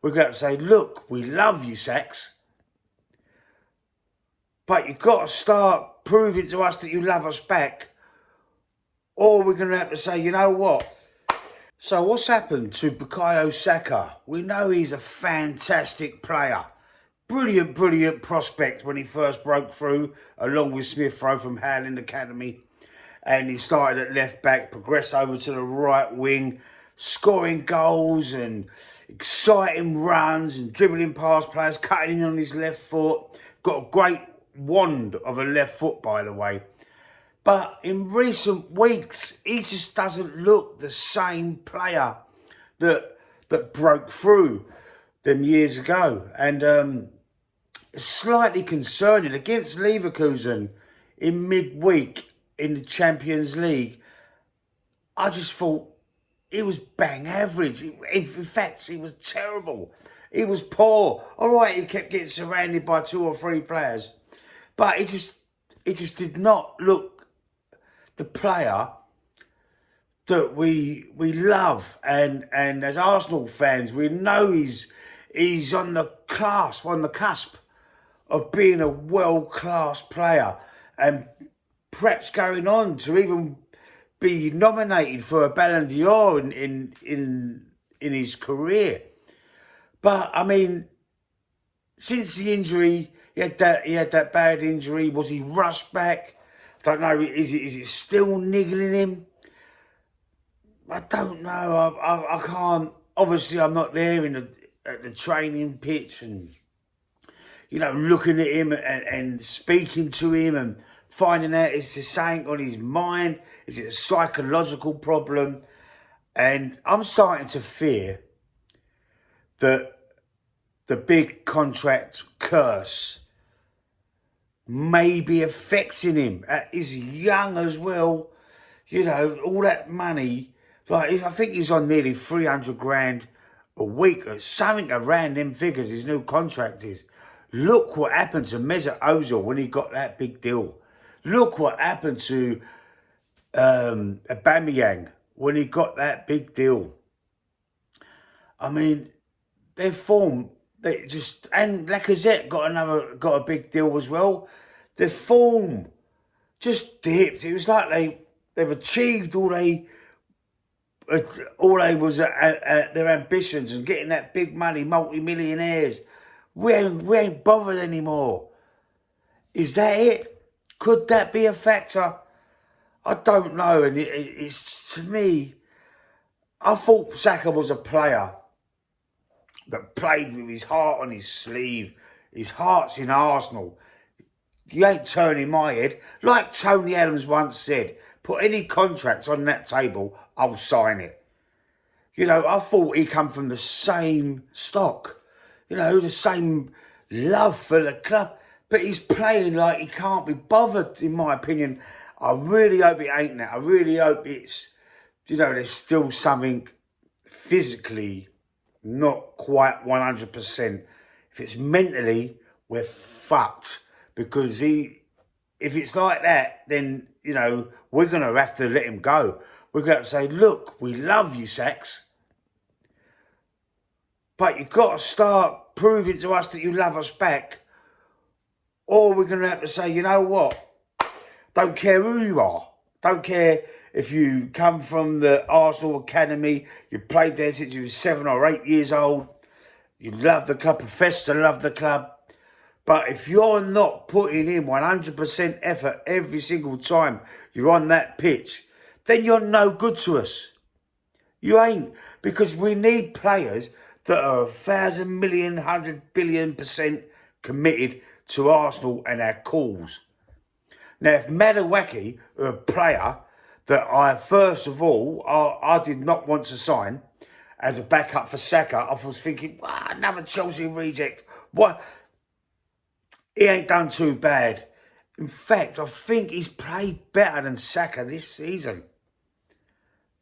we're going to have to say, look, we love you, Sax, but you've got to start proving to us that you love us back, or we're going to have to say, you know what? So what's happened to Bukayo Saka? We know he's a fantastic player. Brilliant, brilliant prospect when he first broke through, along with Smith Rowe from Howland Academy. And he started at left back, progressed over to the right wing, scoring goals and exciting runs and dribbling past players, cutting in on his left foot. Got a great wand of a left foot, by the way. But in recent weeks, he just doesn't look the same player that broke through them years ago. And it's slightly concerning. Against Leverkusen in midweek in the Champions League, I just thought he was bang average. In fact, he was terrible. He was poor. All right, he kept getting surrounded by 2 or 3 players, but it just did not look the player that we love. And as Arsenal fans, we know he's on the cusp of being a world-class player and perhaps going on to even be nominated for a Ballon d'Or in his career. But I mean, since the injury, he had that bad injury. Was he rushed back? Don't know. Is it still niggling him? I don't know. I can't. Obviously, I'm not there at the training pitch and, you know, looking at him and speaking to him and finding out is there something on his mind? Is it a psychological problem? And I'm starting to fear that the big contract curse may be affecting him. He's young as well. You know, all that money. Like, I think he's on nearly 300 grand a week or something around them figures, his new contract is. Look what happened to Mesut Ozil when he got that big deal. Look what happened to Aubameyang when he got that big deal. I mean, their form, and Lacazette got a big deal as well. Their form just dipped. It was like they've achieved all they was their ambitions and getting that big money, multi-millionaires. We ain't bothered anymore. Is that it? Could that be a factor? I don't know. And it's, to me, I thought Saka was a player that played with his heart on his sleeve. His heart's in Arsenal. You ain't turning my head. Like Tony Adams once said, put any contracts on that table, I'll sign it. You know, I thought he come from the same stock. You know, the same love for the club. But he's playing like he can't be bothered, in my opinion. I really hope it ain't that. I really hope it's, you know, there's still something physically not quite 100%. If it's mentally, we're fucked. Because if it's like that, then, you know, we're going to have to let him go. We're going to have to say, look, we love you, Sax, but you've got to start proving to us that you love us back, or we're going to have to say, you know what? Don't care who you are. Don't care if you come from the Arsenal Academy, you played there since you were 7 or 8 years old, you love the club, profess to love the club. But if you're not putting in 100% effort every single time you're on that pitch, then you're no good to us. You ain't. Because we need players that are 1,000 million, 100 billion% committed to Arsenal and our cause. Now, if Madueke, a player that I did not want to sign as a backup for Saka, I was thinking, another Chelsea reject. What? He ain't done too bad. In fact, I think he's played better than Saka this season.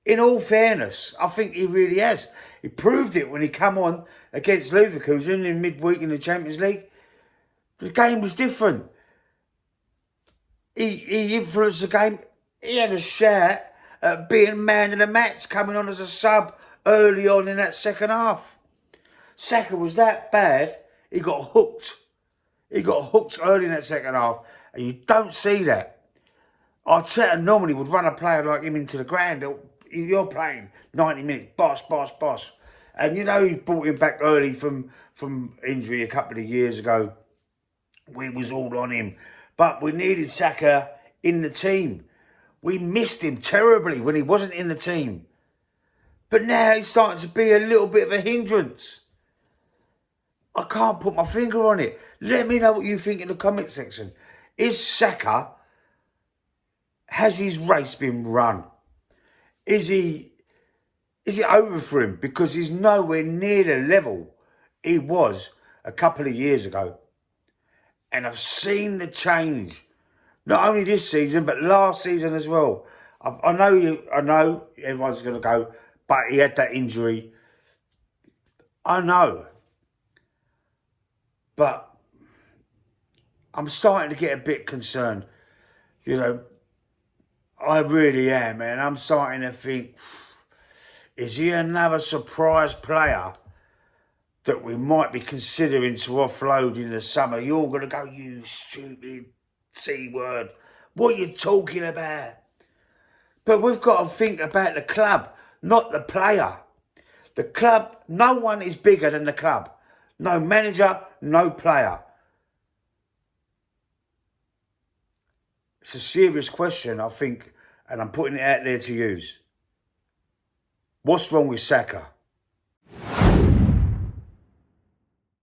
In all fairness, I think he really has. He proved it when he came on against Leverkusen in midweek in the Champions League. The game was different. He influenced the game. He had a shout at being man of the match, coming on as a sub early on in that second half. Saka was that bad, he got hooked. He got hooked early in that second half, and you don't see that. Arteta normally would run a player like him into the ground. You're playing 90 minutes, boss. And you know he brought him back early from injury a couple of years ago. We was all on him. But we needed Saka in the team. We missed him terribly when he wasn't in the team. But now he's starting to be a little bit of a hindrance. I can't put my finger on it. Let me know what you think in the comment section. Is Saka, has his race been run? Is it over for him? Because he's nowhere near the level he was a couple of years ago. And I've seen the change. Not only this season, but last season as well. I know everyone's going to go, but he had that injury. I know. But I'm starting to get a bit concerned. You know, I really am, man. I'm starting to think, is he another surprise player that we might be considering to offload in the summer? You're going to go, you stupid C word. What are you talking about? But we've got to think about the club, not the player. The club, no one is bigger than the club. No manager, no player. It's a serious question, I think, and I'm putting it out there to use. What's wrong with Saka?